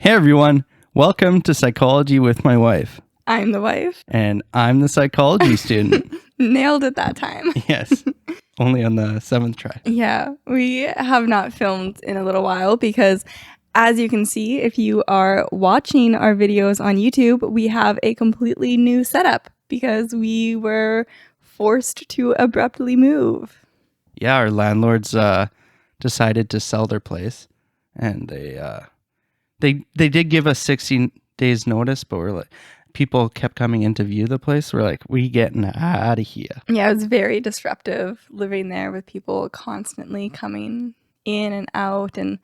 Hey everyone, welcome to Psychology with my wife. I'm the wife. And I'm the psychology student. Nailed it that time. Yes, only on the 7th try. Yeah, we have not filmed in a little while because, as you can see, if you are watching our videos on YouTube, we have a completely new setup because we were forced to abruptly move. Yeah, our landlords decided to sell their place, and they did give us 16 days notice, but we're like, people kept coming in to view the place. We're like, we getting out of here. Yeah, it was very disruptive living there with people constantly coming in and out, and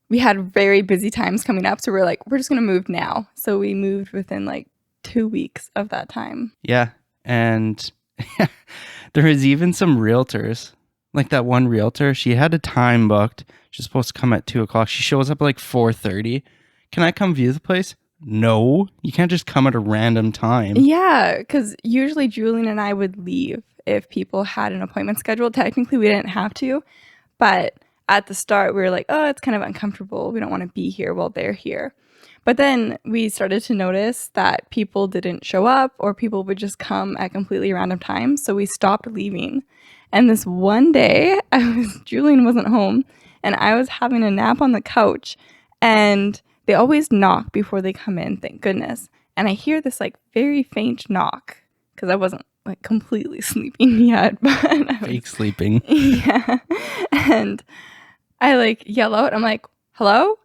we had very busy times coming up, so we're like, we're just gonna move now. So we moved within like 2 weeks of that time. Yeah, and there is even some realtors, like that one realtor, she had a time booked. She's supposed to come at 2 o'clock. She shows up at like 4:30. Can I come view the place? No, you can't just come at a random time. Yeah, because usually Julian and I would leave if people had an appointment scheduled. Technically, we didn't have to, but at the start, we were like, oh, it's kind of uncomfortable. We don't want to be here while they're here. But then we started to notice that people didn't show up or people would just come at completely random times. So we stopped leaving. And this one day, Julian wasn't home and I was having a nap on the couch, and they always knock before they come in, thank goodness. And I hear this like very faint knock because I wasn't like completely sleeping yet. But Fake sleeping. Yeah. And I like yell out, I'm like, hello?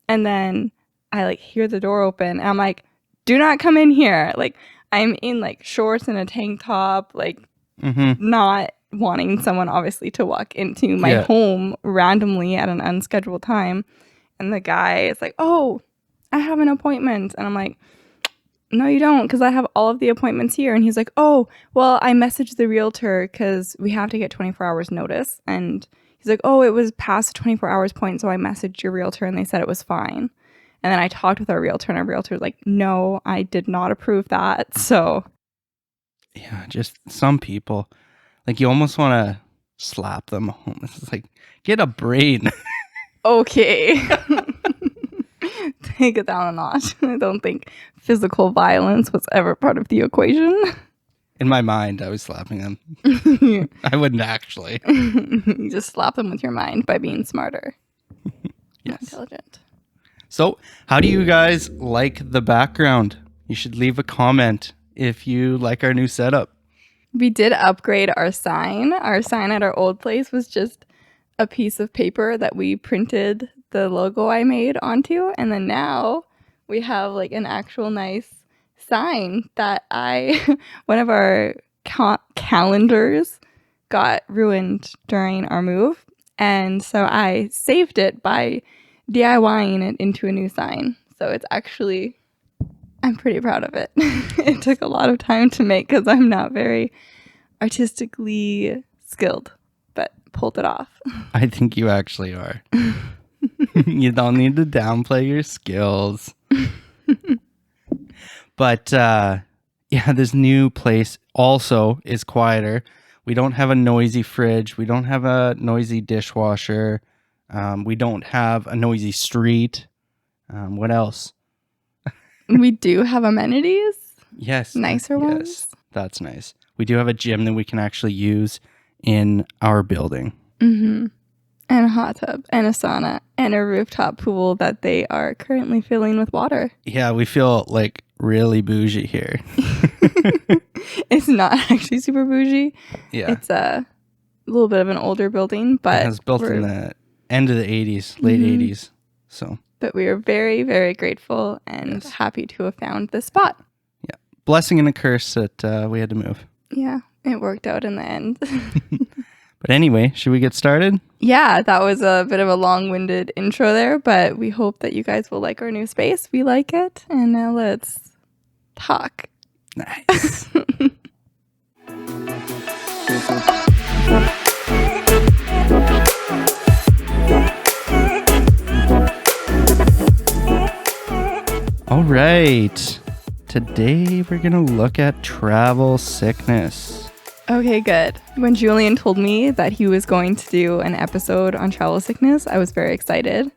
And then I like hear the door open and I'm like, do not come in here. Like I'm in like shorts and a tank top, like not wanting someone obviously to walk into my home randomly at an unscheduled time. And the guy is like, oh, I have an appointment. And I'm like, no, you don't, because I have all of the appointments here. And he's like, oh, well, I messaged the realtor because we have to get 24 hours notice. And he's like, oh, it was past the 24 hours point, so I messaged your realtor and they said it was fine. And then I talked with our realtor and our realtor was like, no, I did not approve that. So yeah, just some people, like you almost want to slap them home. It's like, get a brain. Okay. Take it down a notch. I don't think physical violence was ever part of the equation. In my mind, I was slapping them. I wouldn't actually. You just slap them with your mind by being smarter. Yes. Intelligent. So, how do you guys like the background? You should leave a comment if you like our new setup. We did upgrade our sign. Our sign at our old place was just a piece of paper that we printed the logo I made onto, and then now we have like an actual nice sign that one of our calendars got ruined during our move, and so I saved it by DIYing it into a new sign. So it's actually, I'm pretty proud of it. It took a lot of time to make because I'm not very artistically skilled, but pulled it off. I think you actually are. You don't need to downplay your skills. But yeah, this new place also is quieter. We don't have a noisy fridge. We don't have a noisy dishwasher. We don't have a noisy street. What else? We do have amenities. Yes. Nicer ones. Yes, that's nice. We do have a gym that we can actually use in our building. Mm-hmm. And a hot tub and a sauna and a rooftop pool that they are currently filling with water. Yeah, we feel like really bougie here. It's not actually super bougie. Yeah. It's a little bit of an older building, but it was built in the end of the 80s, late 80s. So, but we are very, very grateful and happy to have found this spot. Yeah. Blessing and a curse that we had to move. Yeah, it worked out in the end. But anyway, should we get started? Yeah, that was a bit of a long-winded intro there, but we hope that you guys will like our new space. We like it. And now let's talk. Nice. All right. Today we're going to look at travel sickness. Okay, good. When Julian told me that he was going to do an episode on travel sickness, I was very excited.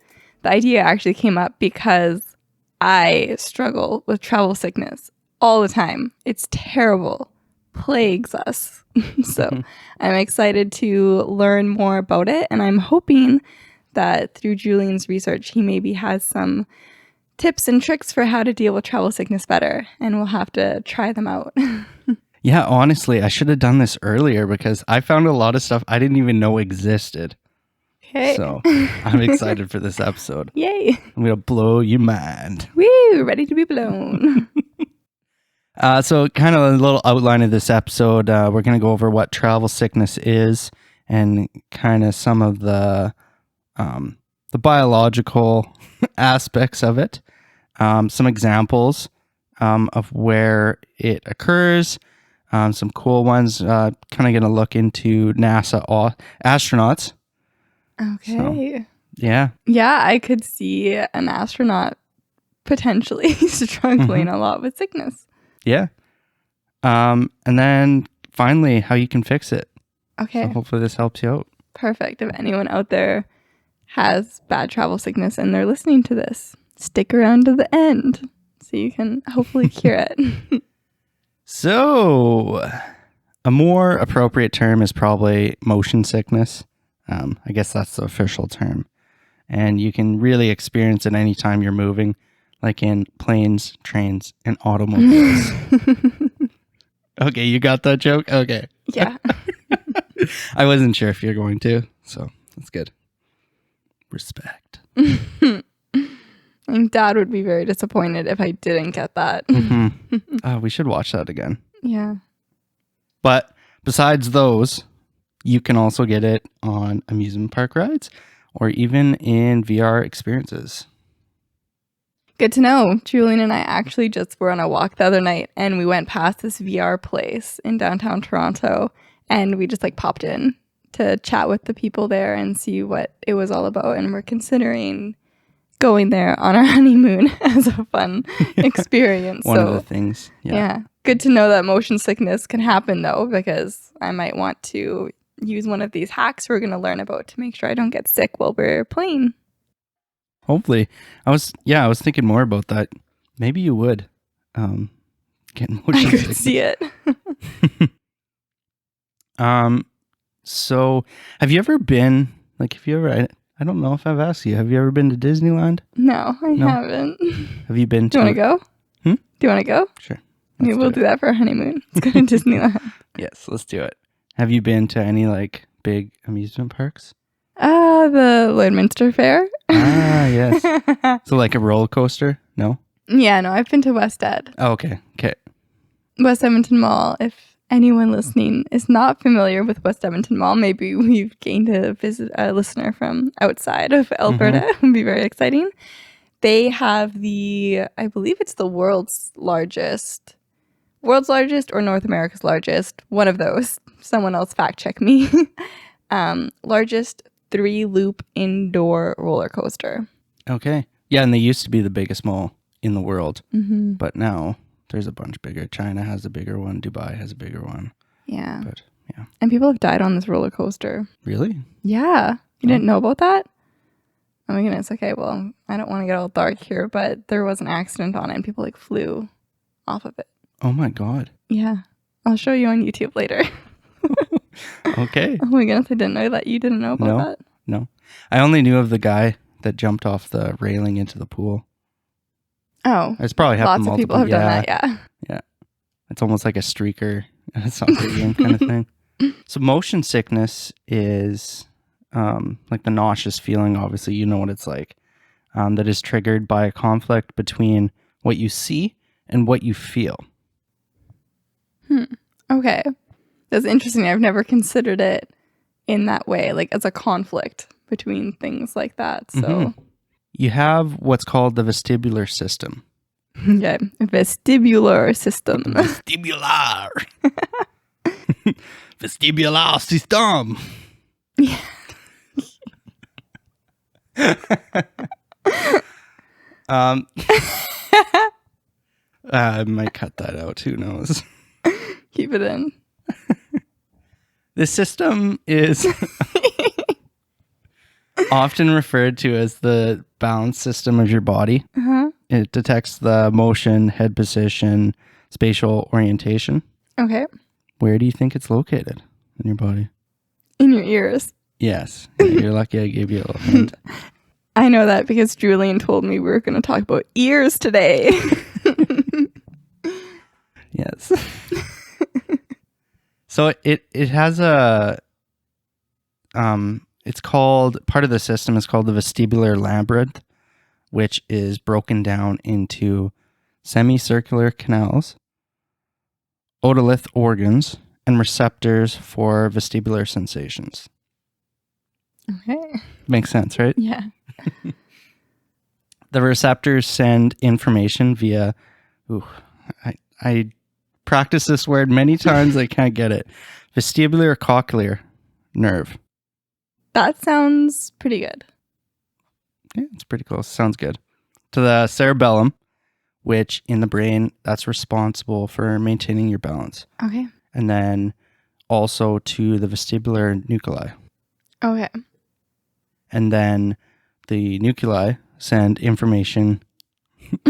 the idea actually came up because I struggle with travel sickness all the time. It's terrible, plagues us. So I'm excited to learn more about it. And I'm hoping that through Julian's research, he maybe has some tips and tricks for how to deal with travel sickness better. And we'll have to try them out. Yeah, honestly, I should have done this earlier because I found a lot of stuff I didn't even know existed. Okay. So I'm excited for this episode. Yay. I'm going to blow your mind. Woo, ready to be blown. So kind of a little outline of this episode. We're going to go over what travel sickness is and kind of some of the biological aspects of it. Some examples of where it occurs. Some cool ones. Kind of going to look into NASA astronauts. Okay. So, yeah. Yeah, I could see an astronaut potentially struggling a lot with sickness. Yeah. And then finally, how you can fix it. Okay. So hopefully this helps you out. Perfect. If anyone out there has bad travel sickness and they're listening to this, stick around to the end so you can hopefully cure it. So, a more appropriate term is probably motion sickness. I guess that's the official term. And you can really experience it anytime you're moving, like in planes, trains, and automobiles. Okay, you got that joke? Okay. Yeah. I wasn't sure if you're going to, so that's good. Respect. I think Dad would be very disappointed if I didn't get that. We should watch that again. Yeah. But besides those, you can also get it on amusement park rides or even in VR experiences. Good to know. Julian and I actually just were on a walk the other night and we went past this VR place in downtown Toronto and we just popped in to chat with the people there and see what it was all about. And we're considering going there on our honeymoon as a fun experience. One of the things. Yeah. Good to know that motion sickness can happen though, because I might want to use one of these hacks we're going to learn about to make sure I don't get sick while we're playing. Hopefully. I was thinking more about that. Maybe you would get motion I could sickness. see it. So have you ever been, I don't know if I've asked you, have you ever been to Disneyland? No, I haven't. Have you been to? Do you want to go? Hmm? Do you want to go? Sure. Maybe we'll do that for our honeymoon. Let's go to Disneyland. Yes, let's do it. Have you been to any big amusement parks? The Lloydminster Fair. Yes. So a roller coaster? No? Yeah, no, I've been to West Ed. Oh, okay. Okay. West Edmonton Mall. If anyone listening is not familiar with West Edmonton Mall, maybe we've gained a listener from outside of Alberta. It would be very exciting. They have I believe it's the world's largest or North America's largest, one of those. Someone else fact check me. Largest 3-loop indoor roller coaster. Okay. Yeah, and they used to be the biggest mall in the world, Mm-hmm. but now there's a bunch bigger. China has a bigger one. Dubai has a bigger one. Yeah. But yeah. And people have died on this roller coaster. Really? Yeah. You didn't know about that? Oh my goodness. Okay, well, I don't want to get all dark here, but there was an accident on it and people flew off of it. Oh my God. Yeah. I'll show you on YouTube later. Okay. Oh my goodness, I didn't know that. You didn't know about that? No. I only knew of the guy that jumped off the railing into the pool. Oh. It's probably happened Lots of people have done that, yeah. Yeah. It's almost like a streaker in a soccer game kind of thing. So motion sickness is the nauseous feeling, obviously, you know what it's like, that is triggered by a conflict between what you see and what you feel. Okay. That's interesting. I've never considered it in that way, as a conflict between things like that. So, You have what's called the vestibular system. yeah, vestibular system. Vestibular. Vestibular system. Yeah. I might cut that out. Who knows? Keep it in. The system is Often referred to as the balance system of your body. Uh-huh. It detects the motion, head position, spatial orientation. Okay. Where do you think it's located in your body? In your ears. Yes. Yeah, you're lucky I gave you a little hint. I know that because Julian told me we were going to talk about ears today. Yes. So it has a it's called, part of the system is called the Vestibular Labyrinth, which is broken down into semicircular canals, otolith organs, and receptors for vestibular sensations. Okay. Makes sense, right? Yeah. The receptors send information via, I practiced this word many times, I can't get it. Vestibular cochlear nerve. That sounds pretty good. Yeah, it's pretty close. Sounds good. To the cerebellum, which in the brain, that's responsible for maintaining your balance. Okay. And then also to the vestibular nuclei. Okay. And then the nuclei send information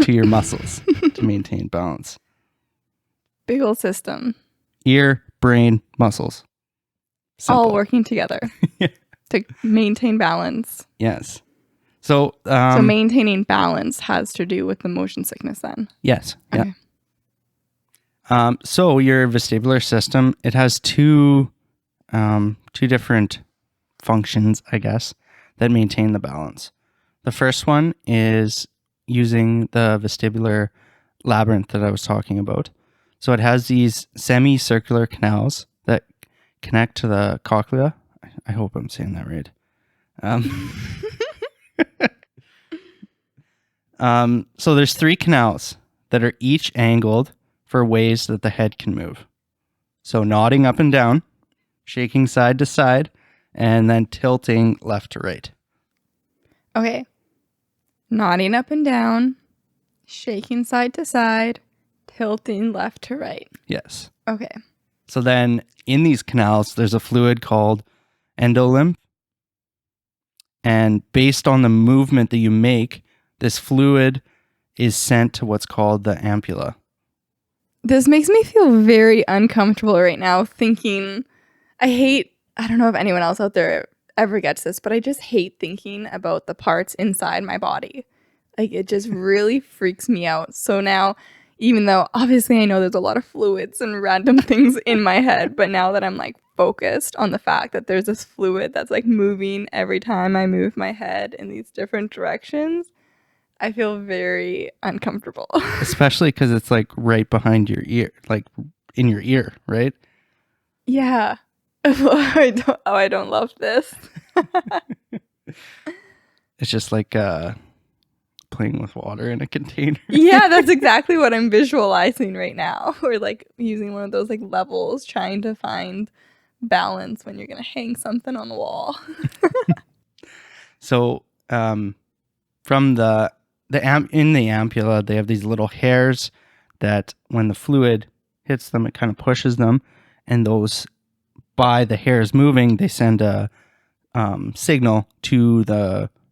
to your muscles to maintain balance. Big old system. Ear, brain, muscles. Simple. All working together to maintain balance. Yes. So, So maintaining balance has to do with the motion sickness then. Yes. Okay. Yeah. So your vestibular system, it has two different functions, I guess, that maintain the balance. The first one is using the vestibular labyrinth that I was talking about. So it has these semicircular canals that connect to the cochlea. I hope I'm saying that right. So there's 3 canals that are each angled for ways that the head can move. So nodding up and down, shaking side to side, and then tilting left to right. Okay. Nodding up and down, shaking side to side, tilting left to right. Yes. Okay. So then in these canals, there's a fluid called endolymph. And based on the movement that you make, this fluid is sent to what's called the ampulla. This makes me feel very uncomfortable right now thinking, I don't know if anyone else out there ever gets this, but I just hate thinking about the parts inside my body. Like it just really freaks me out. So now, even though obviously I know there's a lot of fluids and random things in my head, but now that I'm like focused on the fact that there's this fluid that's like moving every time I move my head in these different directions, I feel very uncomfortable. Especially because it's like right behind your ear, like in your ear, right? Yeah. I don't love this. It's just like playing with water in a container. Yeah, that's exactly what I'm visualizing right now. Or like using one of those like levels, trying to find balance when you're gonna hang something on the wall. So from in the ampulla, they have these little hairs that when the fluid hits them, it kind of pushes them, and those, by the hairs moving, they send a signal to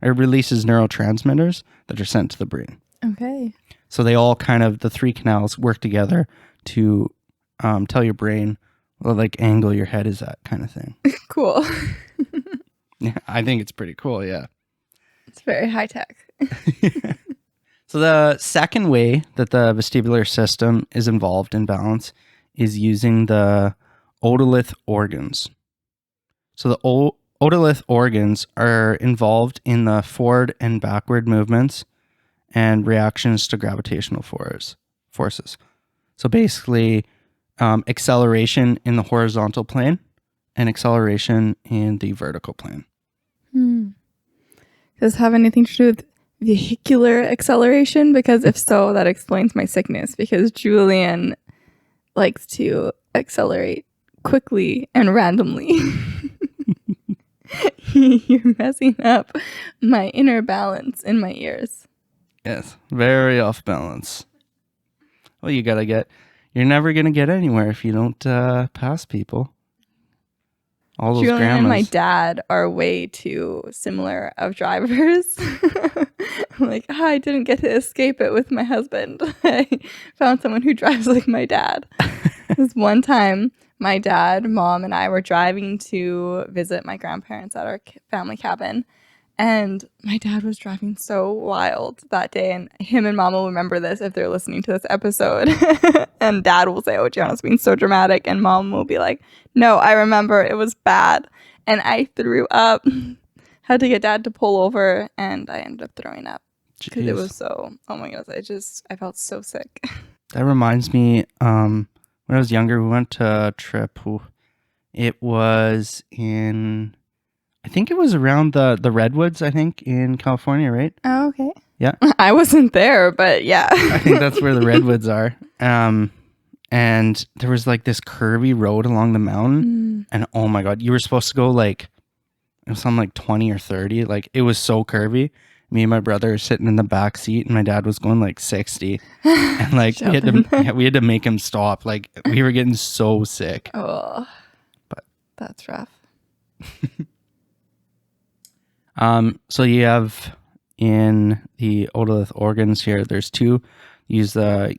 it releases neurotransmitters that are sent to the brain. Okay. So they all kind of, the 3 canals work together to tell your brain, well, like angle your head is at kind of thing. Cool. Yeah, I think it's pretty cool. Yeah. It's very high tech. So the second way that the vestibular system is involved in balance is using the otolith organs. So the otolith organs are involved in the forward and backward movements and reactions to gravitational forces. So basically, acceleration in the horizontal plane and acceleration in the vertical plane. Does this have anything to do with vehicular acceleration? Because if so, that explains my sickness. Because Julian likes to accelerate quickly and randomly. You're messing up my inner balance in my ears. Yes, very off balance. Well, you're never going to get anywhere if you don't pass people. All those Julian grandmas. and my dad are way too similar of drivers. Like, I didn't get to escape it with my husband. I found someone who drives like my dad. This one time, my dad, mom, and I were driving to visit my grandparents at our family cabin. And my dad was driving so wild that day. And him and mom will remember this if they're listening to this episode. And dad will say, oh, Gianna's being so dramatic. And mom will be like, no, I remember. It was bad. And I threw up. Had to get dad to pull over. And I ended up throwing up. Because it was so, oh my goodness, I felt so sick. That reminds me, when I was younger, we went to a trip. It was in, I think it was around the Redwoods, I think, in California, right? Oh, okay. Yeah. I wasn't there, but yeah. I think that's where the Redwoods are. And there was like this curvy road along the mountain. And oh my God, you were supposed to go like, it was something like 20 or 30. Like it was so curvy. Me and my brother were sitting in the back seat and my dad was going like 60. And like we had to make him stop. Like we were getting so sick. Oh, but that's rough. So you have in the otolith organs here, there's two. Use the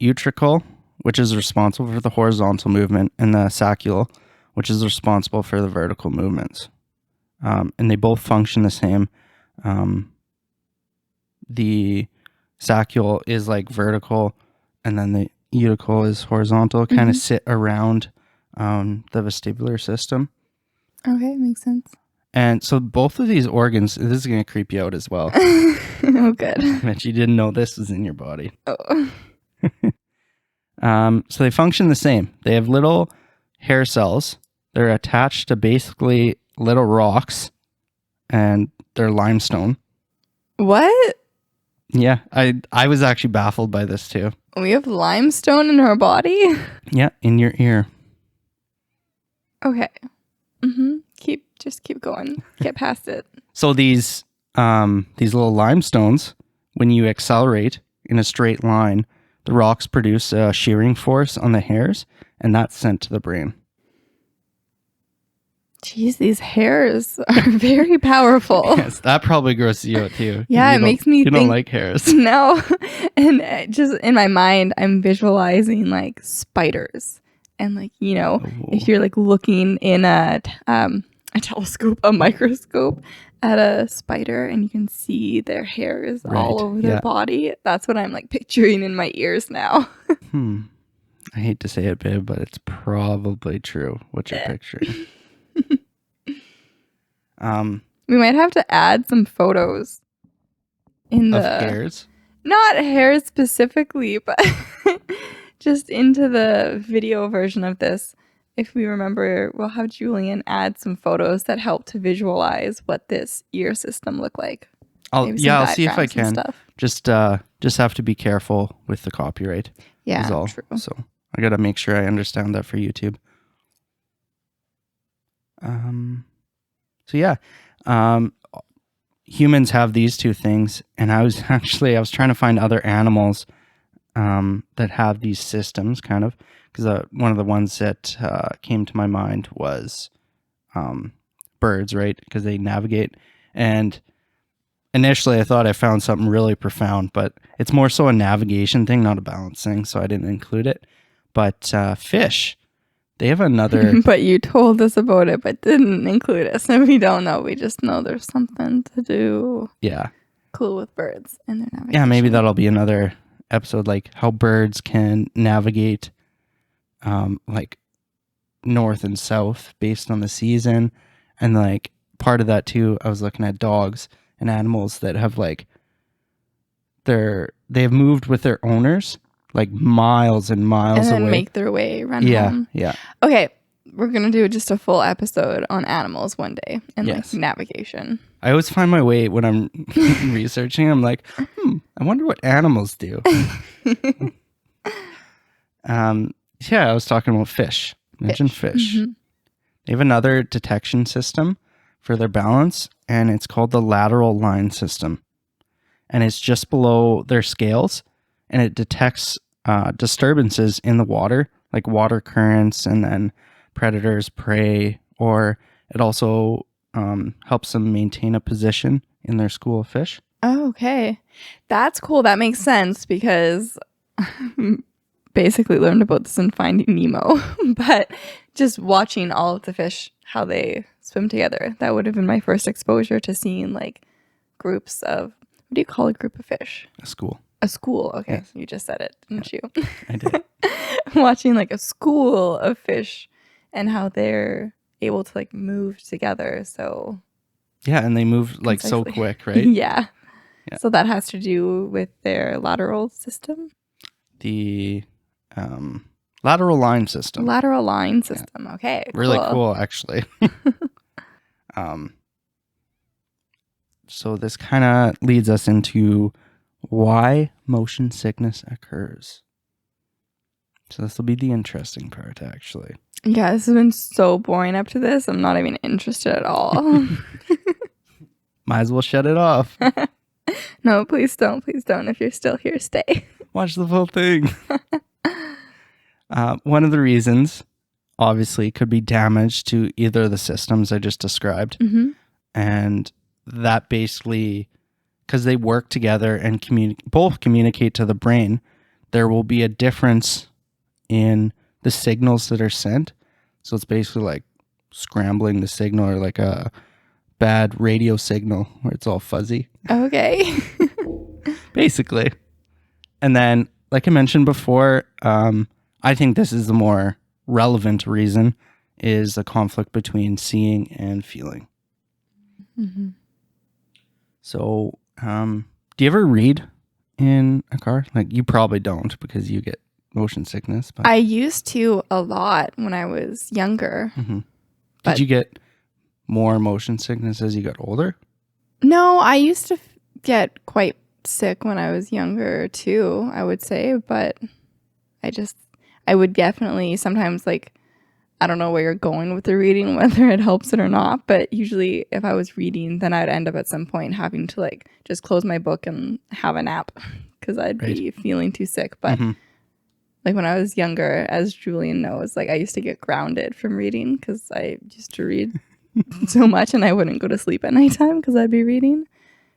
utricle, which is responsible for the horizontal movement, and the saccule, which is responsible for the vertical movements. And they both function the same. The saccule is like vertical, and then the utricle is horizontal, kind of sit around the vestibular system. Okay, makes sense. And so both of these organs, this is going to creep you out as well. Oh, good. I bet you didn't know this was in your body. Oh. So they function the same. They have little hair cells. They're attached to basically little rocks, and they're limestone. What? Yeah, I was actually baffled by this too. We have limestone in our body? Yeah, in your ear. Okay. Just keep going. Get past it. So these little limestones, when you accelerate in a straight line, the rocks produce a shearing force on the hairs, and that's sent to the brain. Jeez, these hairs are very powerful. Yes, that probably grosses you out too. Yeah, it makes me You think... don't like hairs. No. And just in my mind, I'm visualizing like spiders. And like, you know, if you're like looking in a telescope, a microscope at a spider, and you can see their hairs all over their body. That's what I'm like picturing in my ears now. I hate to say it, babe, but it's probably true what you're picturing. We might have to add some photos in of hairs. Not hairs specifically, but just into the video version of this. If we remember, we'll have Julian add some photos that help to visualize what this ear system looked like. I'll see if I can. Just have to be careful with the copyright. Yeah, is all. True. So I gotta make sure I understand that for YouTube. Humans have these two things, and I was trying to find other animals that have these systems, kind of, because one of the ones that came to my mind was birds, right? Because they navigate. And initially I thought I found something really profound, but it's more so a navigation thing, not a balance thing, so I didn't include it. But fish, they have another... But you told us about it, but didn't include us. And we don't know. We just know there's something to do. Yeah. Cool with birds and their navigation. Yeah, maybe that'll be another episode, like how birds can navigate like north and south based on the season. And like part of that too, I was looking at dogs and animals that have like they've moved with their owners like miles and miles and then away. Make their way run home. Yeah. Okay, we're gonna do just a full episode on animals one day and like navigation. I always find my way when I'm researching. I'm like, I wonder what animals do. I was talking about fish. Mention fish. Mm-hmm. They have another detection system for their balance, and it's called the lateral line system. And it's just below their scales, and it detects disturbances in the water, like water currents, and then predators, prey, or it also helps them maintain a position in their school of fish. Oh, okay. That's cool. That makes sense because basically learned about this in Finding Nemo. But just watching all of the fish, how they swim together, that would have been my first exposure to seeing like groups of, what do you call a group of fish? A school. A school. Okay. Yes. You just said it, didn't you? I did. Watching like a school of fish and how they're able to like move together. So Yeah, and they move like so concisely. quick, right? Yeah. Yeah. So that has to do with their lateral system? The lateral line system. Lateral line system. Okay. Really cool, actually. So this kind of leads us into why motion sickness occurs. So this will be the interesting part, actually. Yeah, this has been so boring up to this. I'm not even interested at all. Might as well shut it off. No, please don't. Please don't. If you're still here, stay. Watch the full thing. One of the reasons, obviously, could be damage to either of the systems I just described. Mm-hmm. And that basically, because they work together and both communicate to the brain, there will be a difference in the signals that are sent. So it's basically like scrambling the signal, or like a bad radio signal where it's all fuzzy. Okay. Basically. And then, like I mentioned before, I think this is the more relevant reason, is a conflict between seeing and feeling. Mm-hmm. So, do you ever read in a car? Like, you probably don't because you get motion sickness. But I used to a lot when I was younger. mm-hmm. But Did you get more motion sickness as you got older? no, I used to get quite sick when I was younger too, I would say. But I would definitely sometimes, like, I don't know where you're going with the reading, whether it helps it or not. But usually if I was reading, then I'd end up at some point having to like just close my book and have a nap because I'd be feeling too sick. But like when I was younger, as Julian knows, like I used to get grounded from reading because I used to read so much and I wouldn't go to sleep at nighttime because I'd be reading.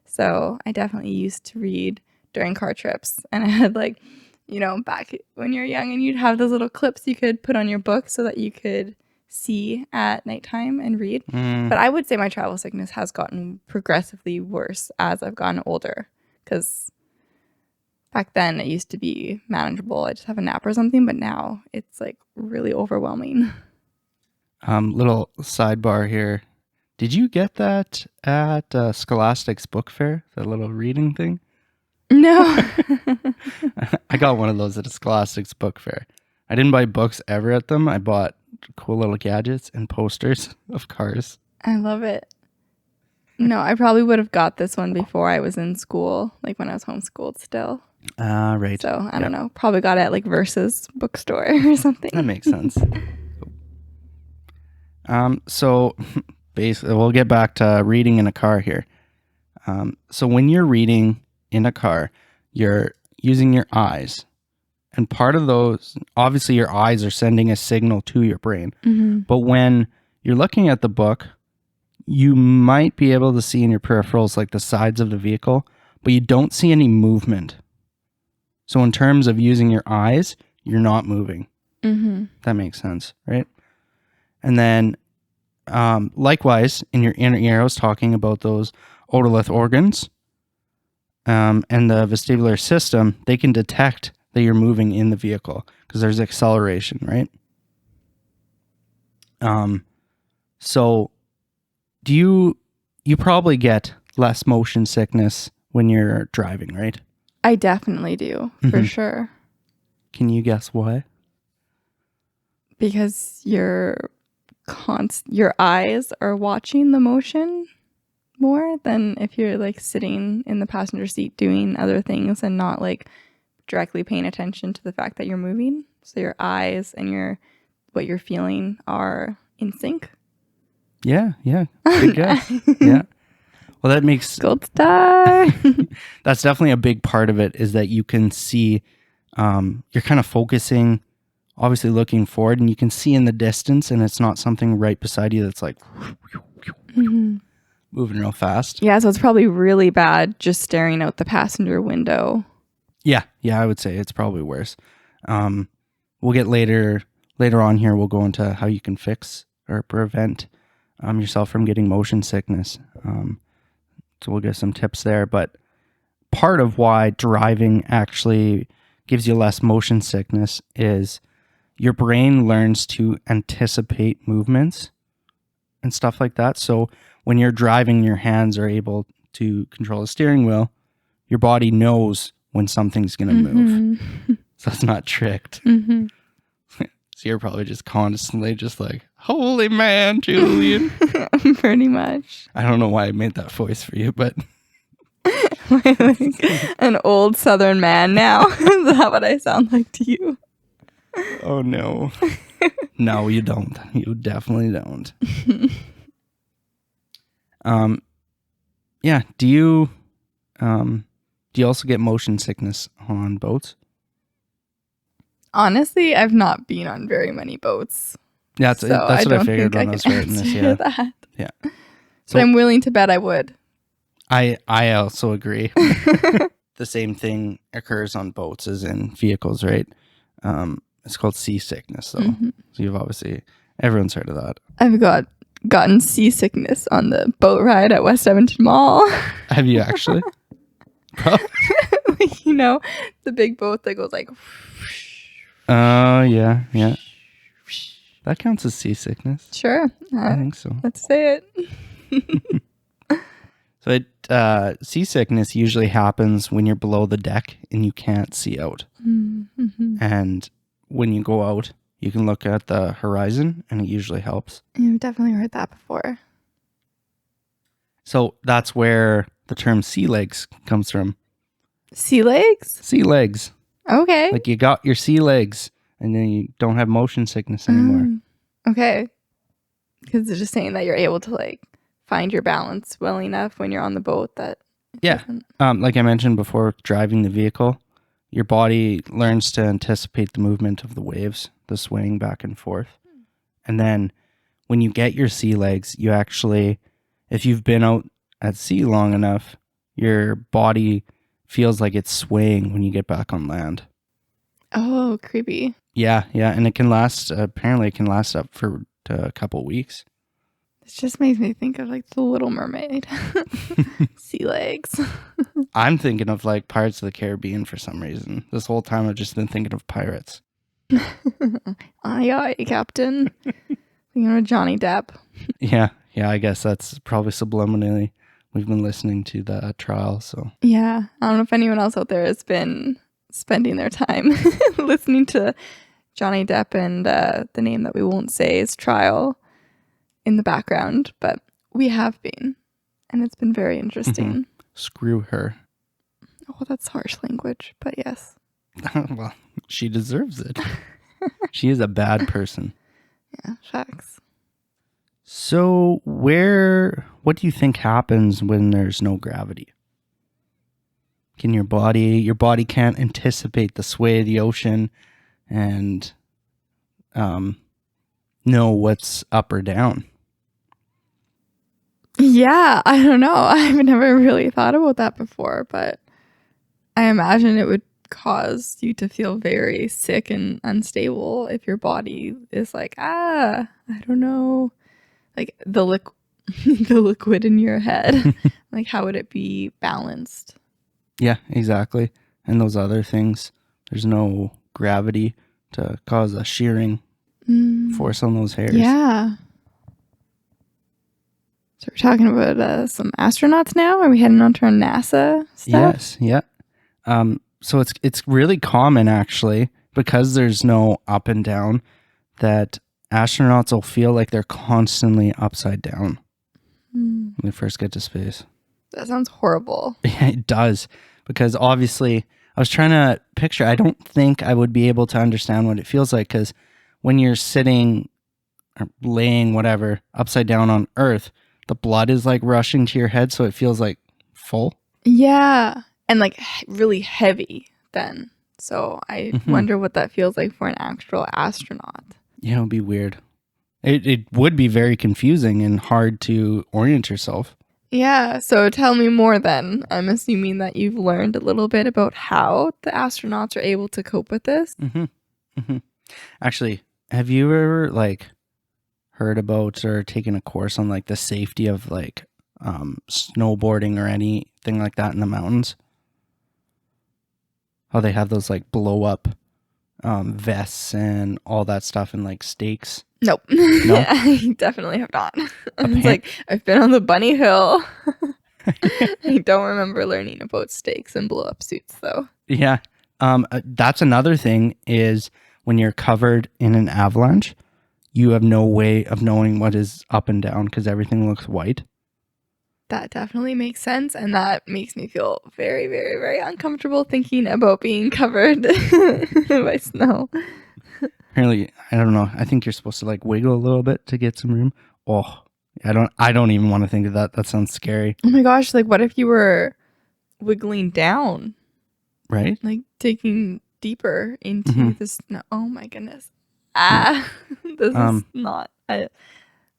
So I definitely used to read during car trips. And I had like, you know, back when you're young and you'd have those little clips you could put on your book so that you could see at nighttime and read. But I would say my travel sickness has gotten progressively worse as I've gotten older, because back then it used to be manageable. I just have a nap or something, but now it's like really overwhelming. Little sidebar here. Did you get that at Scholastic's book fair? That little reading thing? No. I got one of those at a Scholastic's book fair. I didn't buy books ever at them. I bought cool little gadgets and posters of cars. I love it. No, I probably would have got this one before I was in school, like when I was homeschooled still. Right. So I don't know. Probably got it at like Versus bookstore or something. That makes sense. So basically, we'll get back to reading in a car here. So when you're reading in a car, you're using your eyes. And part of those, obviously your eyes are sending a signal to your brain. Mm-hmm. But when you're looking at the book, you might be able to see in your peripherals like the sides of the vehicle, but you don't see any movement. So in terms of using your eyes, you're not moving. Mm-hmm. That makes sense, right? And then likewise, in your inner ear, I was talking about those otolith organs. And the vestibular system, they can detect that you're moving in the vehicle because there's acceleration, right? So do you probably get less motion sickness when you're driving, right? I definitely do, for sure. Can you guess why? Because your eyes are watching the motion more than if you're like sitting in the passenger seat doing other things and not like directly paying attention to the fact that you're moving. So your eyes and what you're feeling are in sync. Yeah. Good guess. Yeah. Well, that makes Gold star. that's definitely a big part of it, is that you can see, you're kind of focusing obviously looking forward, and you can see in the distance, and it's not something right beside you that's like moving real fast. Yeah, so it's probably really bad just staring out the passenger window. Yeah, I would say it's probably worse. We'll get later on here, we'll go into how you can fix or prevent yourself from getting motion sickness. So we'll get some tips there. But part of why driving actually gives you less motion sickness is your brain learns to anticipate movements and stuff like that. So when you're driving, your hands are able to control the steering wheel. Your body knows when something's going to move. So it's not tricked. So you're probably just constantly just like, holy man, Julian. Pretty much. I don't know why I made that voice for you, but like an old Southern man now. Is that what I sound like to you? Oh no. No, you don't. You definitely don't. Yeah. Do you also get motion sickness on boats? Honestly, I've not been on very many boats. Yeah, that's what I figured when I was writing this. Yeah. That. Yeah. So but I'm willing to bet I would. I also agree. The same thing occurs on boats as in vehicles, right? It's called seasickness, though. So you've obviously, everyone's heard of that. I've gotten seasickness on the boat ride at West Edmonton Mall. Have you actually? You know, the big boat that goes like. Oh, yeah. That counts as seasickness. Sure. I think so. Let's say it. So seasickness usually happens when you're below the deck and you can't see out. And when you go out, you can look at the horizon and it usually helps. I've definitely heard that before. So that's where the term sea legs comes from. Sea legs? Sea legs. Okay. Like you got your sea legs and then you don't have motion sickness anymore. Okay. Because they're just saying that you're able to like find your balance well enough when you're on the boat that like I mentioned before, driving the vehicle, your body learns to anticipate the movement of the waves, the swaying back and forth. And then when you get your sea legs, you actually, if you've been out at sea long enough, your body feels like it's swaying when you get back on land. Oh, creepy. Yeah. And it can last, apparently it can last up for a couple weeks. It just makes me think of like the Little Mermaid. Sea legs. I'm thinking of like Pirates of the Caribbean for some reason. This whole time I've just been thinking of pirates. Aye, Captain. Thinking of Johnny Depp. Yeah, I guess that's probably subliminally. We've been listening to the trial, so. Yeah, I don't know if anyone else out there has been spending their time listening to Johnny Depp and the name that we won't say is Trial in the background, but we have been, and it's been very interesting. Screw her. Oh, that's harsh language, but yes. Well, she deserves it. She is a bad person. Yeah, facts. So what do you think happens when there's no gravity? Can your body can't anticipate the sway of the ocean and know what's up or down? Yeah, I don't know. I've never really thought about that before, but I imagine it would cause you to feel very sick and unstable if your body is like, I don't know, like the liquid in your head. Like, how would it be balanced? Yeah, exactly. And those other things, there's no gravity to cause a shearing force on those hairs. Yeah. So we're talking about some astronauts now? Are we heading on to our NASA stuff? Yes, yeah. So it's really common, actually, because there's no up and down, that astronauts will feel like they're constantly upside down when they first get to space. That sounds horrible. Yeah, it does. Because obviously, I was trying to picture, I don't think I would be able to understand what it feels like, because when you're sitting or laying, whatever, upside down on Earth, the blood is like rushing to your head, so it feels like full. Yeah. And like really heavy then. So I Mhm. wonder what that feels like for an actual astronaut. Yeah, it would be weird. It would be very confusing and hard to orient yourself. Yeah, so tell me more then. I'm assuming that you've learned a little bit about how the astronauts are able to cope with this. Actually, have you ever like heard about or taken a course on like the safety of like snowboarding or anything like that in the mountains? How they have those like blow up vests and all that stuff and like stakes. Nope. No? I definitely have not. It's Appa- like, I've been on the bunny hill. I don't remember learning about stakes and blow up suits though. Yeah. That's another thing is when you're covered in an avalanche, you have no way of knowing what is up and down because everything looks white. That definitely makes sense, and that makes me feel very, very, very uncomfortable thinking about being covered by snow. Apparently, I don't know. I think you're supposed to like wiggle a little bit to get some room. Oh, I don't even want to think of that. That sounds scary. Oh my gosh, like what if you were wiggling down, Right? like digging deeper into Mhm. the snow? Oh my goodness. Ah, this is not.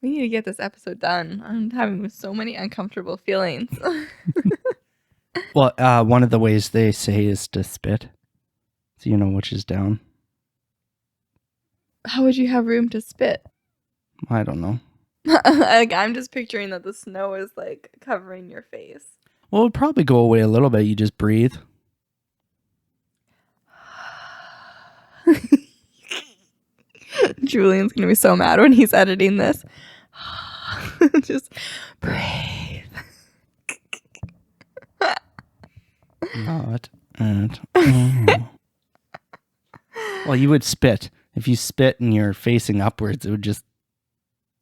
We need to get this episode done. I'm having so many uncomfortable feelings. Well, one of the ways they say is to spit. So you know which is down. How would you have room to spit? I don't know. Like I'm just picturing that the snow is like covering your face. Well, it would probably go away a little bit. You just breathe. Julian's gonna be so mad when he's editing this. Just breathe. Not at all. Well, you would spit. If you spit and you're facing upwards, it would just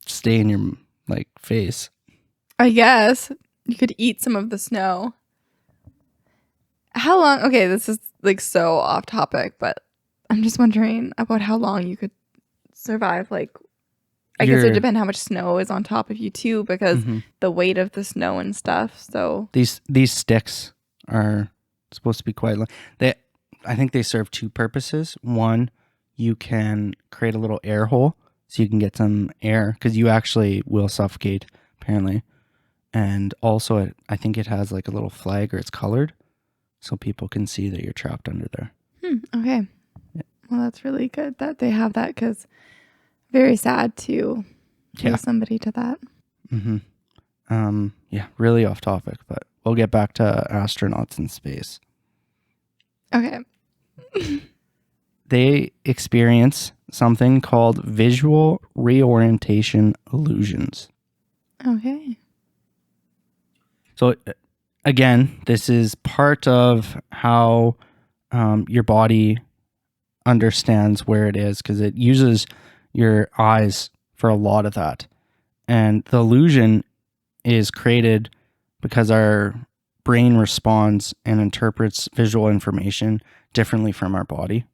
stay in your like face. I guess you could eat some of the snow. How long? Okay, this is like so off topic, but I'm just wondering about how long you could survive. Like, I guess it would depend how much snow is on top of you too, because the weight of the snow and stuff. So these sticks are supposed to be quite long. I think they serve two purposes. One, you can create a little air hole so you can get some air because you actually will suffocate apparently. And also, I think it has like a little flag or it's colored so people can see that you're trapped under there. Okay. Yeah. Well, that's really good that they have that because very sad to lose somebody to that. Yeah, really off topic, but we'll get back to astronauts in space. Okay. They experience something called visual reorientation illusions. Okay. So again, this is part of how your body understands where it is because it uses your eyes for a lot of that. And the illusion is created because our brain responds and interprets visual information differently from our body.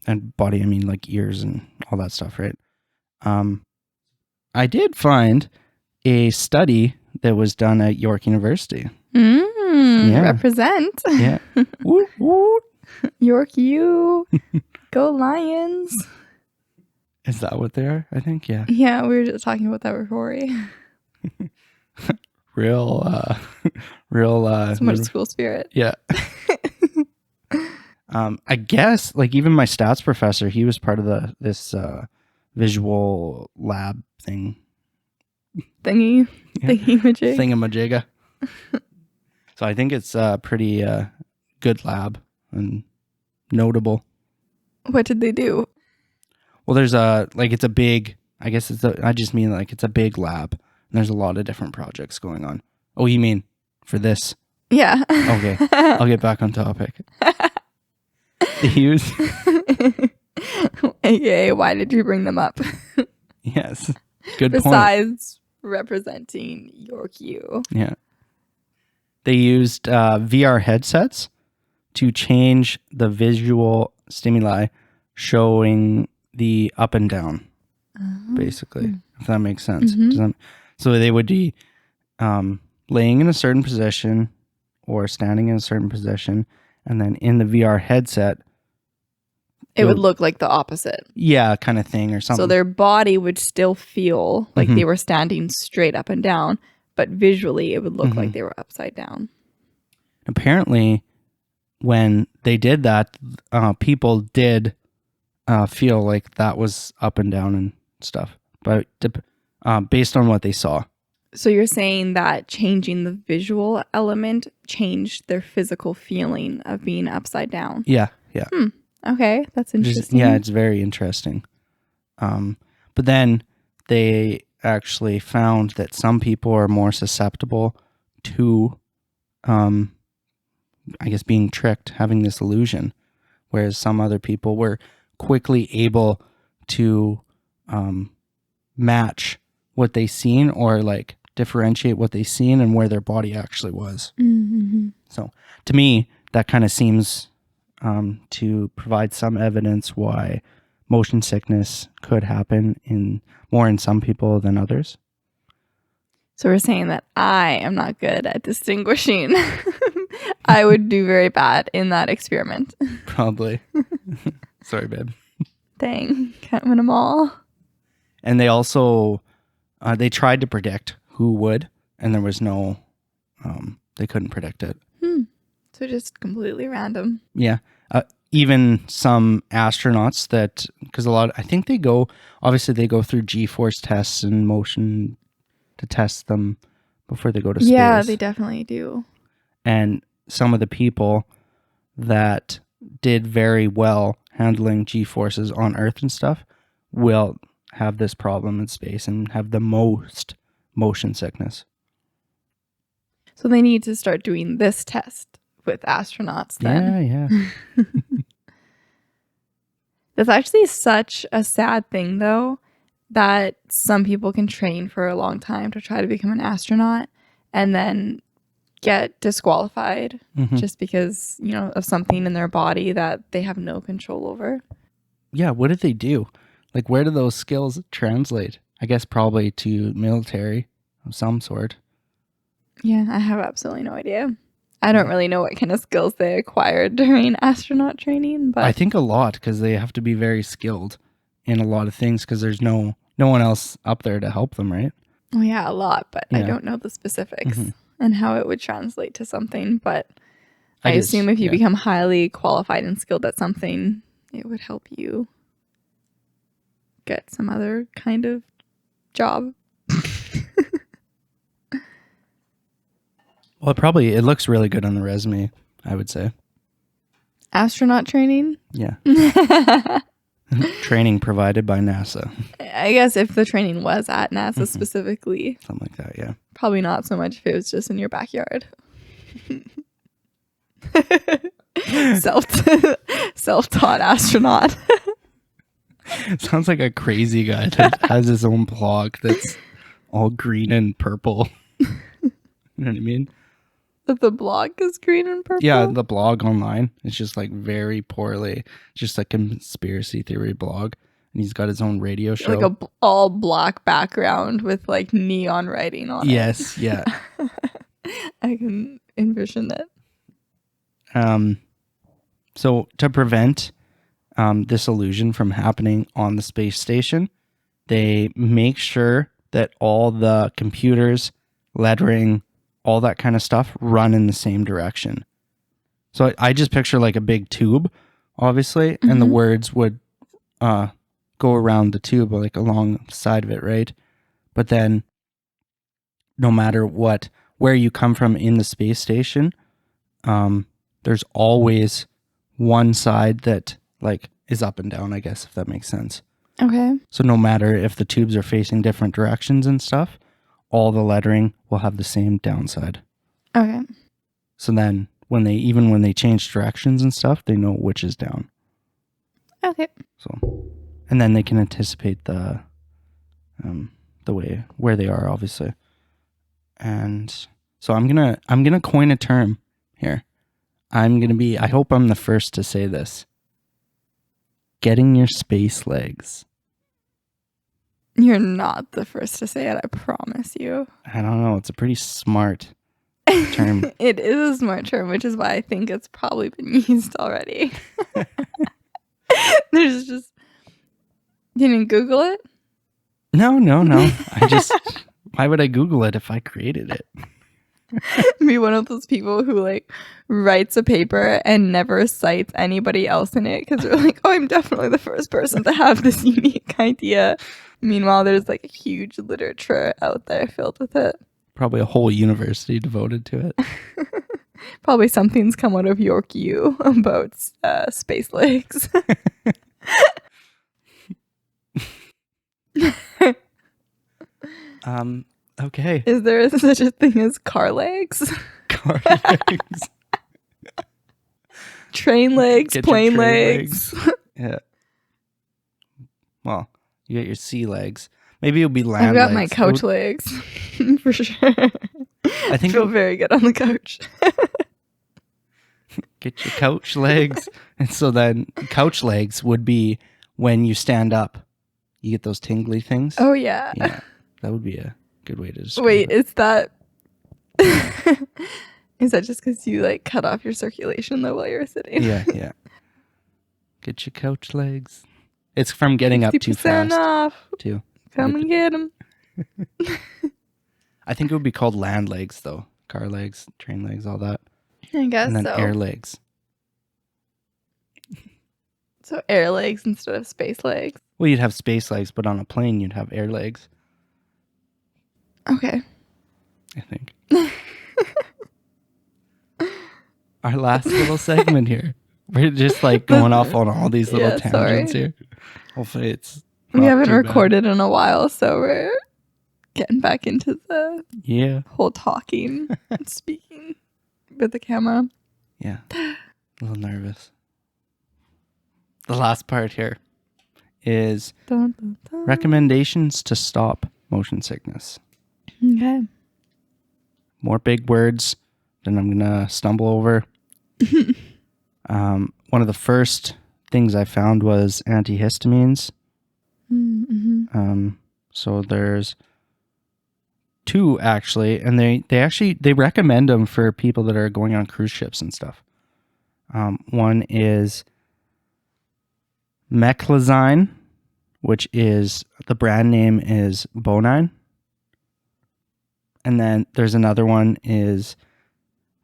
And body, I mean like ears and all that stuff, right? I did find a study that was done at York University. Represent. Yeah. Woot, woot. York U. Go Lions. Is that what they are? I think, yeah. Yeah, we were just talking about that with Rory. Real So much school spirit. Yeah. I guess like even my stats professor, he was part of this visual lab thing. Thingamajigga. So I think it's a pretty good lab and notable. What did they do? Well, there's it's a big, I guess I just mean like it's a big lab and there's a lot of different projects going on. Oh, you mean for this? Yeah. Okay. I'll get back on topic. They use AKA, why did you bring them up? Yes. Good Besides representing York U. Yeah. They used VR headsets to change the visual stimuli showing the up and down, basically, if that makes sense. So they would be laying in a certain position or standing in a certain position, And then in the VR headset, It would look like the opposite. yeah, kind of thing or something. So their body would still feel like they were standing straight up and down, but visually it would look like they were upside down. Apparently, when they did that, people did feel like that was up and down and stuff, but based on what they saw. So you're saying that changing the visual element changed their physical feeling of being upside down? Yeah, yeah. Okay, that's interesting. It's very interesting. But then they actually found that some people are more susceptible to, I guess, being tricked, having this illusion, whereas some other people were quickly able to match what they seen, or like differentiate what they seen and where their body actually was. Mm-hmm. So to me, that kind of seems to provide some evidence why motion sickness could happen in some people than others. So we're saying that I am not good at distinguishing. I would do very bad in that experiment. Probably. Sorry, babe. Dang, can't win them all. And they also, they tried to predict who would, and there was no, they couldn't predict it. So just completely random. Yeah. Even some astronauts that, because I think they go through G-force tests and motion to test them before they go to space. Yeah, they definitely do. And some of the people that did very well handling G-forces on Earth and stuff will have this problem in space and have the most motion sickness. So they need to start doing this test with astronauts then. Yeah. That's actually such a sad thing, though, that some people can train for a long time to try to become an astronaut and then get disqualified just because, of something in their body that they have no control over. Yeah, what did they do? Like, where do those skills translate? I guess probably to military of some sort. Yeah, I have absolutely no idea. I don't really know what kind of skills they acquired during astronaut training, but I think a lot, because they have to be very skilled in a lot of things because there's no one else up there to help them, right? Oh yeah, a lot, but Yeah. I don't know the specifics and how it would translate to something, but I assume if you become highly qualified and skilled at something, it would help you get some other kind of job. Well, it looks really good on the resume, I would say. Astronaut training? Yeah. Training provided by NASA. I guess if the training was at NASA specifically. Something like that, yeah. Probably not so much if it was just in your backyard. Self-taught astronaut. Sounds like a crazy guy that has his own blog that's all green and purple. You know what I mean? That the blog is green and purple? Yeah, the blog online. It's just like very poorly, just a conspiracy theory blog. And he's got his own radio show. Like a all black background with like neon writing on it. Yes, yeah. I can envision it. So to prevent this illusion from happening on the space station, they make sure that all the computers, lettering, all that kind of stuff run in the same direction. So I just picture like a big tube, obviously, and the words would go around the tube, like along the side of it, right? But then no matter where you come from in the space station, there's always one side that like is up and down, I guess, if that makes sense. Okay. So no matter if the tubes are facing different directions and stuff, all the lettering will have the same downside. Okay. So then when they change directions and stuff, they know which is down. Okay. So, and then they can anticipate the way where they are, obviously. And so I'm gonna coin a term here. I hope I'm the first to say this. Getting your space legs. You're not the first to say it, I promise you. I don't know. It's a pretty smart term. It is a smart term, which is why I think it's probably been used already. There's just... You didn't Google it? No. Why would I Google it if I created it? Be one of those people who like writes a paper and never cites anybody else in it because they're like, oh, I'm definitely the first person to have this unique idea. Meanwhile, there's like a huge literature out there filled with it. Probably a whole university devoted to it. Probably something's come out of York U about space legs. Okay. Is there such a thing as car legs? Car legs. Train legs, Get your plane train legs. Yeah. Well, you get your sea legs. Maybe it'll be land I've got legs. my couch legs. For sure. I think feel very good on the couch. Get your couch legs. And so then couch legs would be when you stand up. You get those tingly things. Oh, yeah. Yeah. That would be a good way to describe Wait, it. is that... Is that just because you like cut off your circulation though while you're sitting? Yeah. Get your couch legs. It's from getting up too 50% fast. off. Too. Come and get them. I think it would be called land legs though. Car legs, train legs, all that. I guess And then so. air legs. So air legs instead of space legs. Well, you'd have space legs, but on a plane you'd have air legs, Okay. I think. Our last little segment here. We're just like going off on all these little tangents here. Hopefully it's We not haven't too bad. recorded in a while, so we're getting back into the whole talking and speaking with the camera. Yeah. A little nervous. The last part here is Dun, dun, dun. recommendations to stop motion sickness. Okay. More big words than I'm going to stumble over. One of the first things I found was antihistamines. Mm-hmm. So there's 2 actually, and they recommend them for people that are going on cruise ships and stuff. One is meclizine, which is the brand name is Bonine. And then there's another one is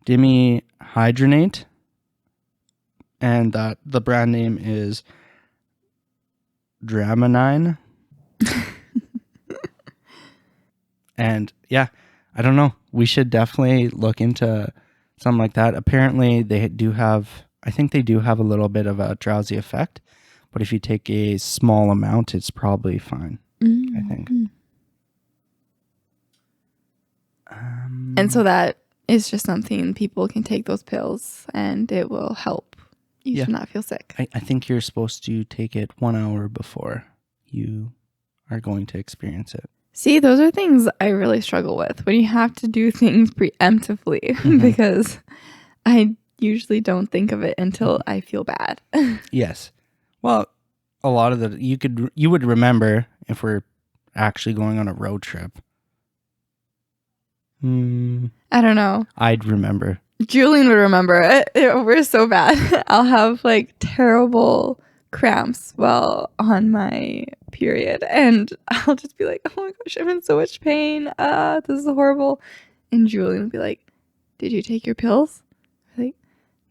dimihydronate, and the brand name is Dramonine. And yeah, I don't know. We should definitely look into something like that. Apparently I think they do have a little bit of a drowsy effect, but if you take a small amount, it's probably fine, I think. And so that is just something people can take those pills and it will help you to not feel sick. I think you're supposed to take it 1 hour before you are going to experience it. See, those are things I really struggle with when you have to do things preemptively because I usually don't think of it until I feel bad. Yes. Well, a lot of you would remember if we're actually going on a road trip. I don't know. I'd remember. Julian would remember. We're so bad. I'll have like terrible cramps while on my period and I'll just be like, oh my gosh, I'm in so much pain. This is horrible. And Julian would be like, did you take your pills? I'm like,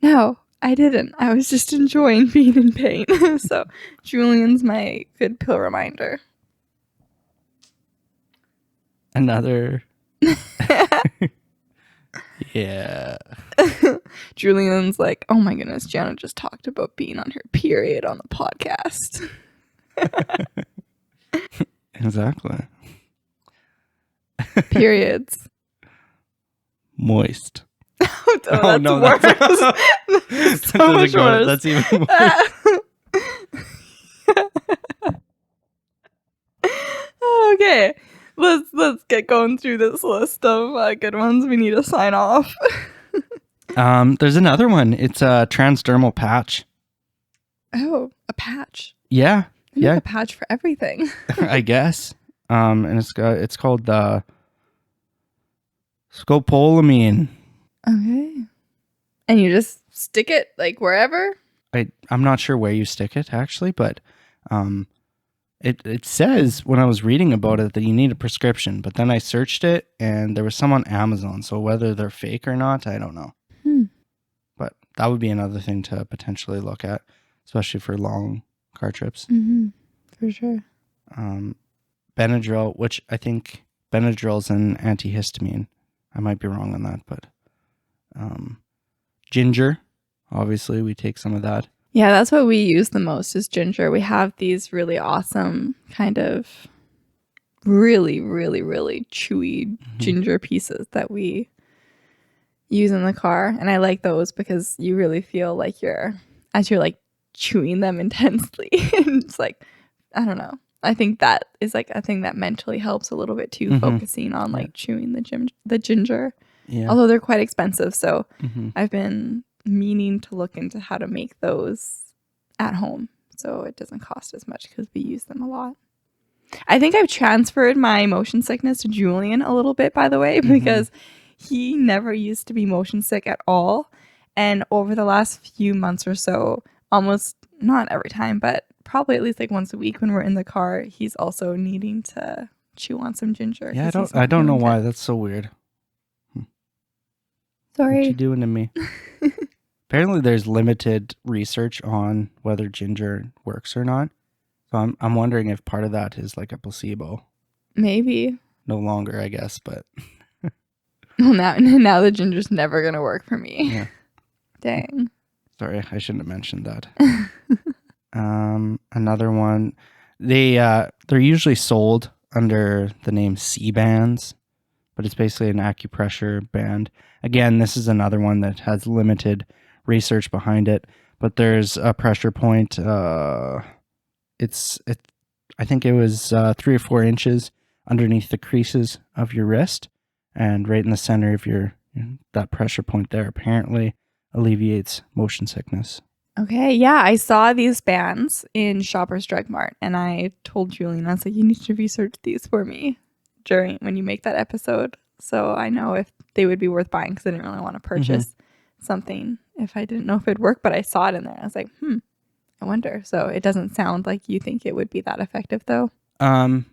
no, I didn't. I was just enjoying being in pain. So Julian's my good pill reminder. Another. Yeah. Julian's like, oh my goodness, Jana just talked about being on her period on the podcast. Exactly. Periods. Moist. Oh, that's worse. That's so much worse. That's even worse. Okay. Let's get going through this list of good ones. We need to sign off. There's another one. It's a transdermal patch. Oh, a patch. Yeah. They make a patch for everything. I guess. And it's called the scopolamine. Okay. And you just stick it like wherever? I'm not sure where you stick it actually, but it says when I was reading about it that you need a prescription, but then I searched it and there was some on Amazon. So whether they're fake or not, I don't know. But that would be another thing to potentially look at, especially for long car trips. Mm-hmm. For sure. Benadryl, which I think Benadryl is an antihistamine. I might be wrong on that, but ginger, obviously we take some of that. Yeah, that's what we use the most is ginger. We have these really awesome kind of really, really, really chewy ginger pieces that we use in the car. And I like those because you really feel like as you're like chewing them intensely. It's like, I don't know. I think that is like a thing that mentally helps a little bit too, focusing on like chewing the ginger. Yeah. Although they're quite expensive. So I've been meaning to look into how to make those at home so it doesn't cost as much because we use them a lot. I think I've transferred my motion sickness to Julian a little bit, by the way, because he never used to be motion sick at all. And over the last few months or so, almost not every time, but probably at least like once a week when we're in the car, he's also needing to chew on some ginger. Yeah, I don't know why. That's so weird. Sorry. What you doing to me? Apparently there's limited research on whether ginger works or not. So I'm wondering if part of that is like a placebo. Maybe. No longer, I guess, but well, now the ginger's never gonna work for me. Yeah. Dang. Sorry, I shouldn't have mentioned that. Another one. They're usually sold under the name C-bands, but it's basically an acupressure band. Again, this is another one that has limited research behind it, but there's a pressure point. I think it was 3 or 4 inches underneath the creases of your wrist, and right in the center of that pressure point there apparently alleviates motion sickness. Okay, yeah, I saw these bands in Shoppers Drug Mart, and I told Julian, I was like, you need to research these for me when you make that episode, so I know if they would be worth buying, because I didn't really want to purchase something if I didn't know if it'd work, but I saw it in there, and I was like, I wonder. So it doesn't sound like you think it would be that effective, though. I'm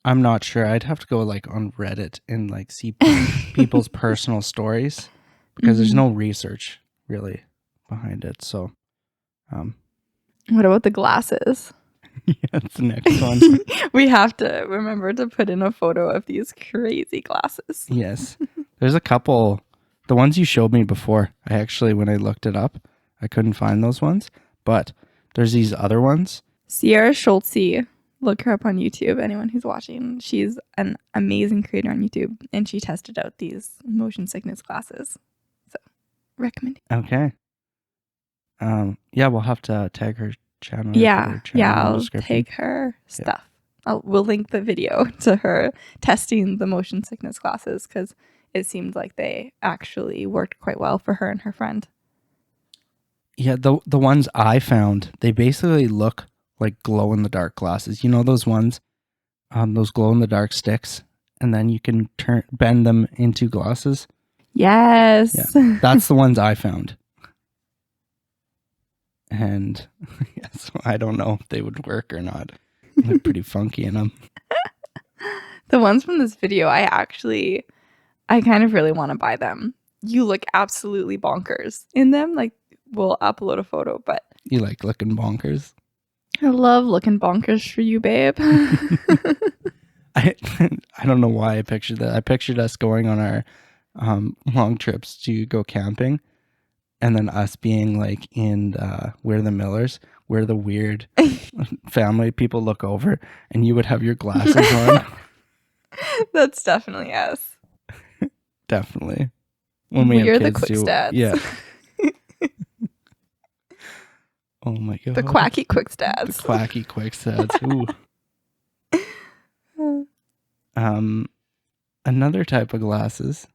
not sure. I'd have to go like on Reddit and like see people's personal stories, because there's no research really behind it. So, what about the glasses? Yeah, that's the next one. We have to remember to put in a photo of these crazy glasses. Yes, there's a couple. The ones you showed me before, when I looked it up, I couldn't find those ones. But there's these other ones. Sierra Schultze, look her up on YouTube. Anyone who's watching, she's an amazing creator on YouTube, and she tested out these motion sickness glasses. So, recommend. Okay. Yeah, we'll have to tag her channel. Yeah, I'll take her stuff. Yeah. We'll link the video to her testing the motion sickness glasses, because it seemed like they actually worked quite well for her and her friend. Yeah, the ones I found, they basically look like glow-in-the-dark glasses. You know those ones? Those glow-in-the-dark sticks? And then you can bend them into glasses? Yes. Yeah, that's the ones I found. And yes, I don't know if they would work or not. They're pretty funky in them. The ones from this video, I kind of really want to buy them. You look absolutely bonkers in them. Like, we'll upload a photo, but... You like looking bonkers? I love looking bonkers for you, babe. I don't know why I pictured that. I pictured us going on our long trips to go camping, and then us being like in We're the Millers, where the weird family people look over, and you would have your glasses on. That's definitely us. Definitely. When we are the quick stats. Yeah. Oh my god. The quacky quick stats. The quacky quick stats. Ooh. Another type of glasses.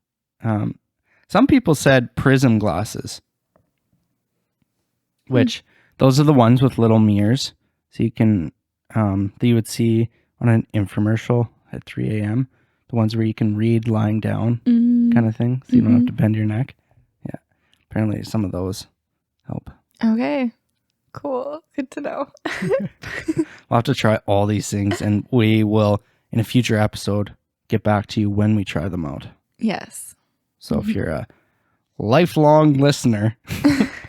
Some people said prism glasses, which those are the ones with little mirrors, so you can that you would see on an infomercial at 3 a.m. The ones where you can read lying down, kind of thing, so you don't have to bend your neck. Yeah, apparently some of those help. Okay, cool. Good to know. We'll have to try all these things, and we will, in a future episode, get back to you when we try them out. Yes. So if you're a lifelong listener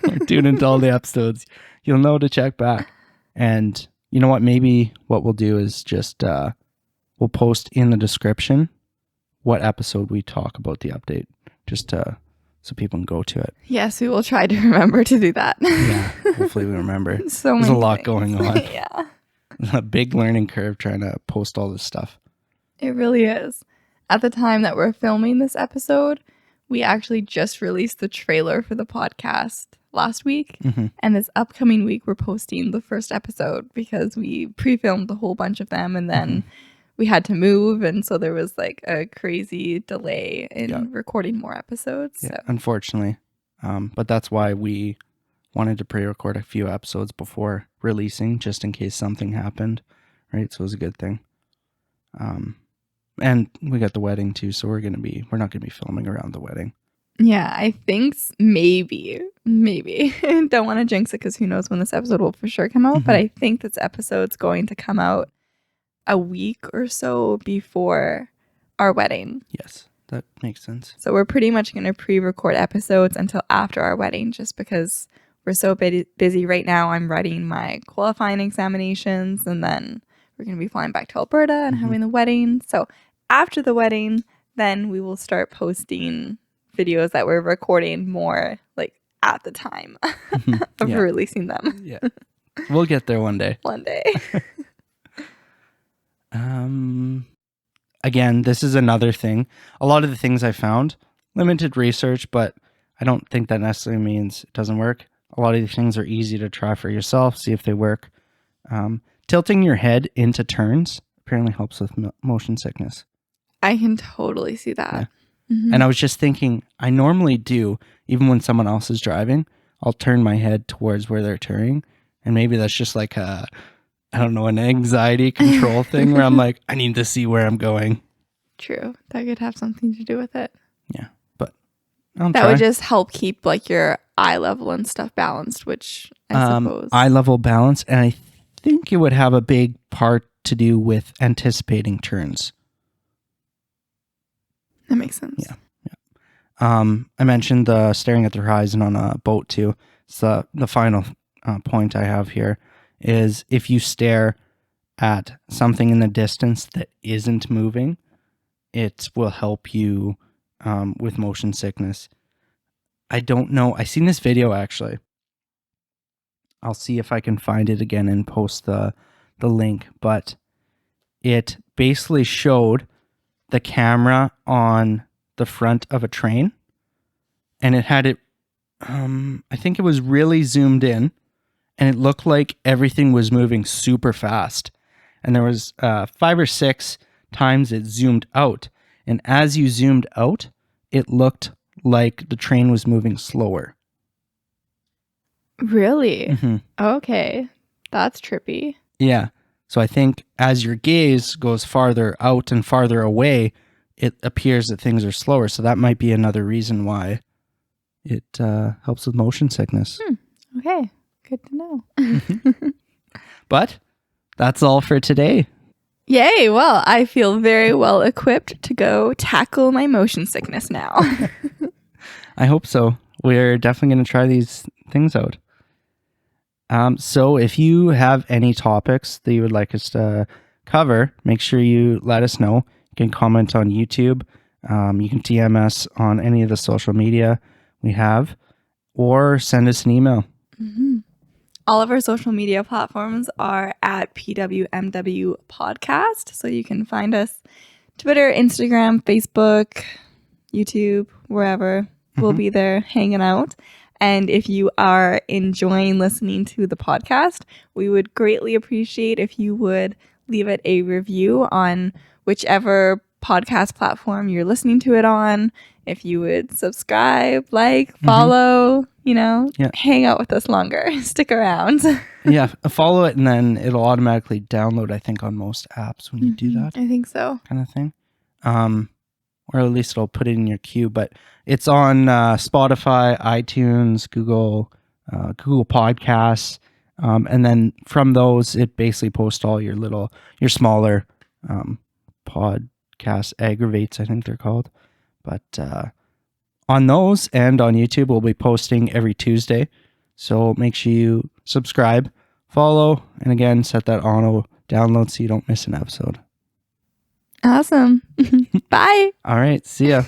or tune into all the episodes, you'll know to check back. And you know what? Maybe what we'll do is just we'll post in the description what episode we talk about the update, just so people can go to it. Yes, we will try to remember to do that. Yeah, hopefully we remember. So There's a many lot things. going on. Yeah, A big learning curve trying to post all this stuff. it really is. At the time that we're filming this episode, we actually just released the trailer for the podcast last week. And this upcoming week, we're posting the first episode because we pre-filmed a whole bunch of them and then we had to move. And so there was like a crazy delay in recording more episodes. Yeah, So. unfortunately. But that's why we wanted to pre-record a few episodes before releasing, just in case something happened, right? So it was a good thing. And we got the wedding too, so we're not gonna be filming around the wedding. Yeah, I think maybe. Don't want to jinx it because who knows when this episode will for sure come out. But I think this episode's going to come out a week or so before our wedding. Yes, that makes sense. So we're pretty much going to pre-record episodes until after our wedding just because we're so busy right now. I'm writing my qualifying examinations and then we're going to be flying back to Alberta and having the wedding. So after the wedding, then we will start posting videos that we're recording more like at the time of releasing them. Yeah, we'll get there one day. One day. Again, this is another thing. A lot of the things I found, limited research, but I don't think that necessarily means it doesn't work. A lot of these things are easy to try for yourself, see if they work. Tilting your head into turns apparently helps with motion sickness. I can totally see that. Yeah. And I was just thinking, I normally do, even when someone else is driving, I'll turn my head towards where they're turning. And maybe that's just like an anxiety control thing where I'm like, I need to see where I'm going. True. That could have something to do with it. Yeah, but I'll that try. would just help keep like your eye level and stuff balanced, which I suppose. Eye level balance. And I think it would have a big part to do with anticipating turns. That makes sense. Yeah. I mentioned the staring at the horizon on a boat too. So the final point I have here is if you stare at something in the distance that isn't moving, it will help you with motion sickness. I don't know. I seen this video actually. I'll see if I can find it again and post the link, but it basically showed the camera on the front of a train and it had it I think it was really zoomed in and it looked like everything was moving super fast and there was 5 or 6 times it zoomed out, and as you zoomed out it looked like the train was moving slower. Really? Okay, that's trippy. Yeah. So I think as your gaze goes farther out and farther away, it appears that things are slower. So that might be another reason why it helps with motion sickness. Okay, good to know. But that's all for today. Yay! Well, I feel very well equipped to go tackle my motion sickness now. I hope so. We're definitely going to try these things out. So if you have any topics that you would like us to cover, make sure you let us know. You can comment on YouTube. You can DM us on any of the social media we have, or send us an email. All of our social media platforms are at PWMW Podcast. So you can find us Twitter, Instagram, Facebook, YouTube, wherever. We'll be there hanging out. And if you are enjoying listening to the podcast, we would greatly appreciate if you would leave it a review on whichever podcast platform you're listening to it on. If you would subscribe, like, follow, hang out with us longer. Stick around. Yeah, follow it and then it'll automatically download, I think, on most apps when you do that. I think so. Kind of thing. or at least it'll put it in your queue. But it's on Spotify, iTunes, Google Podcasts, and then from those, it basically posts all your smaller podcast aggravates, I think they're called. But on those and on YouTube, we'll be posting every Tuesday. So make sure you subscribe, follow, and again, set that auto download so you don't miss an episode. Awesome. Bye. All right. See ya.